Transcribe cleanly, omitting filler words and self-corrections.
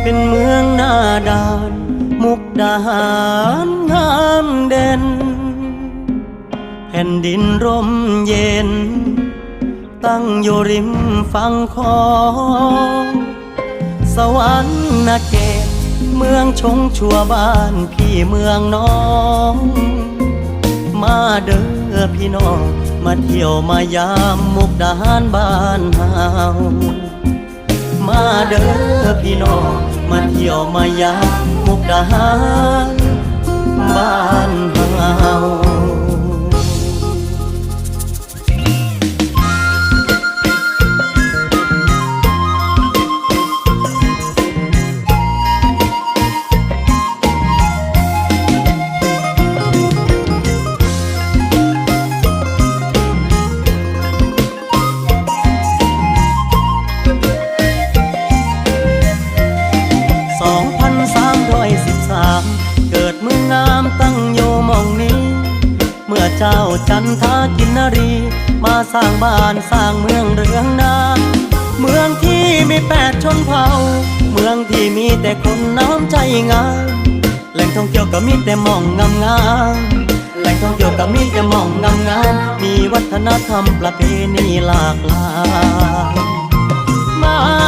เป็นเมืองหน้าด่านมุกดาหารงามเด่นแผ่นดินร่มเย็นตั้งอยู่ริมฝั่งของสวรรค์เกตเมืองชงชัวบ้านพี่เมืองน้องมาเด้อพี่น้องมาเที่ยวมายามมุกดาหารบ้านเฮามาเด้อพี่น้องมาเที่ยวมายามมุกดาหารบ้านเฮาเกิดเมืองงามตั้งอยู่หม่องนี้เมื่อเจ้าจันทากินนรีมาสร้างบ้านสร้างเมืองเรืองนามเมืองที่มี8 ชนเผ่าเมืองที่มีแต่คนน้ำใจงามแหล่งท่องเที่ยวก็มีแต่หม่องงามๆแหล่งท่องเที่ยวก็มีแต่หม่องงามๆมีวัฒนธรรมประเพณีหลากหลายมา